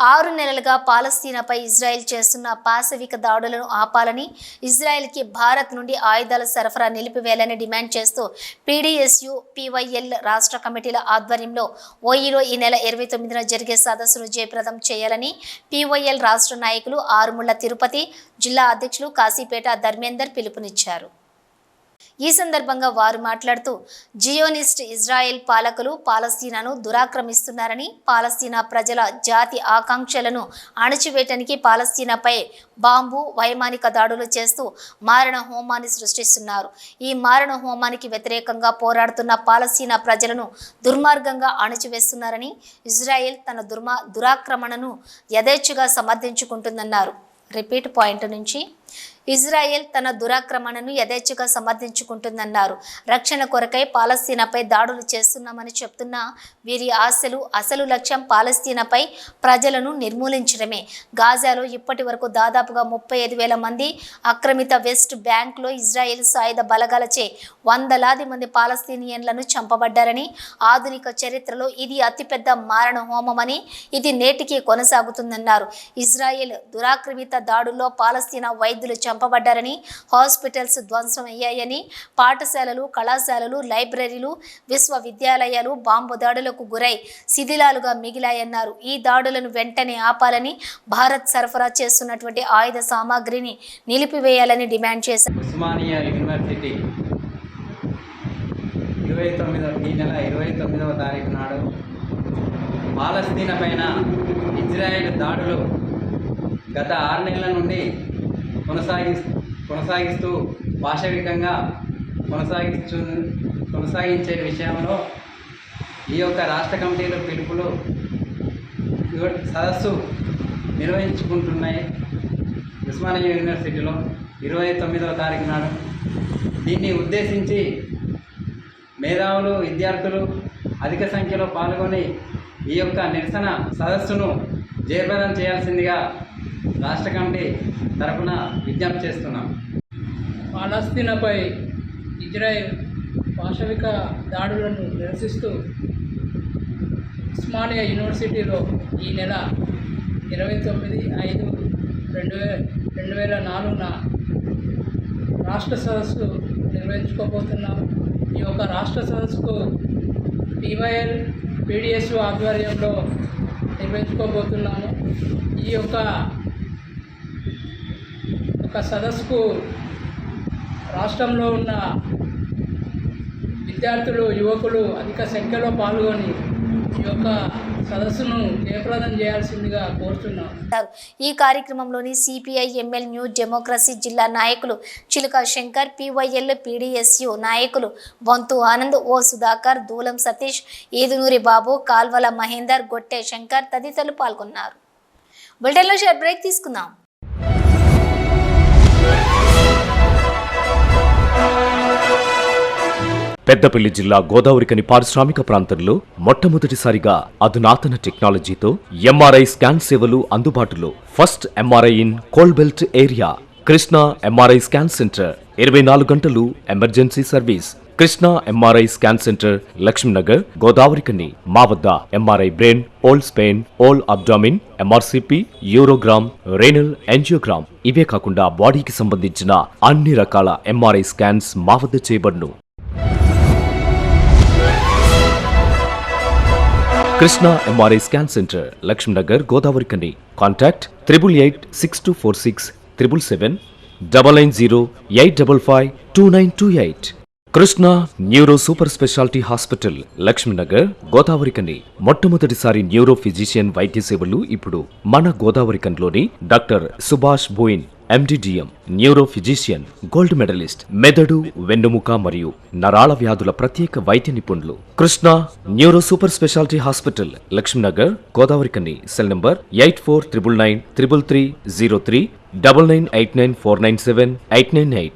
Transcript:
6 నెలలుగా పాలస్తీనాపై ఇజ్రాయెల్ చేస్తున్న పాశవిక దాడులను ఆపాలని, ఇజ్రాయెల్కి భారత్ నుండి ఆయుధాల సరఫరా నిలిపివేయాలని డిమాండ్ చేస్తూ పీడీఎస్యూ పీవైఎల్ రాష్ట్ర కమిటీల ఆధ్వర్యంలో ఓయిలో ఈ నెల 29న జరిగే సదస్సును జయప్రదం చేయాలని పీవైఎల్ రాష్ట్ర నాయకులు ఆరుముళ్ల తిరుపతి, జిల్లా అధ్యక్షులు కాశీపేట ధర్మేందర్ పిలుపునిచ్చారు. ఈ సందర్భంగా వారు మాట్లాడుతూ జియోనిస్ట్ ఇజ్రాయెల్ పాలకులు పాలస్తీనాను దురాక్రమిస్తున్నారని, పాలస్తీనా ప్రజల జాతి ఆకాంక్షలను అణచివేయడానికి పాలస్తీనాపై బాంబు, వైమానిక దాడులు చేస్తూ మారణ హోమాన్ని సృష్టిస్తున్నారు. ఈ మారణ హోమానికి వ్యతిరేకంగా పోరాడుతున్న పాలస్తీనా ప్రజలను దుర్మార్గంగా అణచివేస్తున్నారని, ఇజ్రాయెల్ తన దురాక్రమణను యథేచ్ఛగా సమర్థించుకుంటుందన్నారు. రిపీట్ పాయింట్ నుంచి ఇజ్రాయెల్ తన దురాక్రమణను యథేచ్ఛగా సమర్థించుకుంటుందన్నారు. రక్షణ కొరకై పాలస్తీనాపై దాడులు చేస్తున్నామని చెప్తున్న వీరి అసలు లక్ష్యం పాలస్తీనాపై ప్రజలను నిర్మూలించడమే. గాజాలో ఇప్పటి వరకు దాదాపుగా 35,000 మంది ఆక్రమిత వెస్ట్ బ్యాంక్లో ఇజ్రాయెల్ సాయుధ బలగాలచే వందలాది మంది పాలస్తీనియన్లను చంపబడ్డారని, ఆధునిక చరిత్రలో ఇది అతిపెద్ద మారణ హోమమని, ఇది నేటికి కొనసాగుతుందన్నారు. ఇజ్రాయెల్ దురాక్రమిత దాడుల్లో పాలస్తీనా వైద్యులు చంపబడ్డారని, హాస్పిటల్స్ ధ్వంసం అయ్యాయని, పాఠశాలలు, కళాశాలలు, లైబ్రరీలు, విశ్వవిద్యాలయాలు బాంబు దాడులకు గురై శిథిలాలుగా మిగిలాయన్నారు. ఈ దాడులను వెంటనే ఆపాలని, భారత్ సరఫరా చేస్తున్నటువంటి ఆయుధ సామాగ్రిని నిలిపివేయాలని డిమాండ్ చేశారు. ఉస్మానియా యూనివర్సిటీ ఈ నెల 29వ తారీఖు నాడు పాలస్తీనా పైన ఇజ్రాయెల్ దాడులు గత 6 నెలల నుండి కొనసాగిస్తూ పాశవికంగా కొనసాగించే విషయంలో ఈ యొక్క రాష్ట్ర కమిటీల పిలుపులు సదస్సు నిర్వహించుకుంటున్నాయి. ఉస్మానియా యూనివర్సిటీలో 29వ తారీఖు నాడు దీన్ని ఉద్దేశించి మేధావులు, విద్యార్థులు అధిక సంఖ్యలో పాల్గొని ఈ యొక్క నిరసన సదస్సును జయప్రదం చేయాల్సిందిగా రాష్ట్ర కమిటీ తరఫున విజ్ఞప్తి చేస్తున్నాం. పాలస్తీనాపై ఇజ్రాయెల్ పాశవిక దాడులను నిరసిస్తూ ఉస్మానియా యూనివర్సిటీలో ఈ నెల 29/5/2024న రాష్ట్ర సదస్సు నిర్వహించుకోబోతున్నాము. ఈ యొక్క రాష్ట్ర సదస్సుకు పీవైఎల్ పీడీఎస్యూ ఆధ్వర్యంలో నిర్వహించుకోబోతున్నాము. ఈ యొక్క సదస్సుకు రాష్ట్రంలో ఉన్న విద్యార్థులు, యువకులు అధిక సంఖ్యలో పాల్గొని ఈ యొక్క సదస్సును జయప్రదం చేయాల్సిందిగా కోరుతున్నాం. ఈ కార్యక్రమంలోని సిపిఐ ఎంఎల్ న్యూ డెమోక్రసీ జిల్లా నాయకులు చిలుక శంకర్, పీవైఎల్ పీడీఎస్యూ నాయకులు బొంతు ఆనంద్, ఓ సుధాకర్, దూలం సతీష్, ఈదునూరి బాబు, కాల్వల మహేందర్, గొట్టె శంకర్ తదితరులు పాల్గొన్నారు. బులెటిన్లో షార్ట్ బ్రేక్ తీసుకుందాం. పెద్దపల్లి జిల్లా గోదావరికని పారిశ్రామిక ప్రాంతంలో మొట్టమొదటిసారిగా అధునాతన టెక్నాలజీతో ఎంఆర్ఐ స్కాన్ సేవలు అందుబాటులో. First MRI in coal belt area. Krishna MRI scan centre 24 గంటలు emergency service. Krishna MRI scan centre, Lakshminagar, Godavarikhani. మా వద్ద MRI brain, whole spine, whole abdomen, MRCP, urogram, renal angiogram, ఇవే కాకుండా బాడీకి సంబంధించిన అన్ని రకాల ఎంఆర్ఐ స్కాన్స్ మా వద్ద చేయబడును. Krishna MRI scan centre, Lakshminagar, Godavarikhani. Contact 8862467777 99085552928. Krishna neuro super speciality hospital, Lakshminagar, Godavarikhani. మొట్టమొదటిసారి న్యూరో ఫిజిషియన్ వైద్య సేవలు ఇప్పుడు మన గోదావరికన్లోని doctor Subhash Boyin, MD DM, neuro physician, gold medalist, మెదడు, వెన్నుముక మరియు నరాల వ్యాధుల ప్రత్యేక వైద్య నిపుణులు. Krishna neuro super speciality hospital, Lakshminagar, Godavarikhani. Cell number 8499933303 9989497898.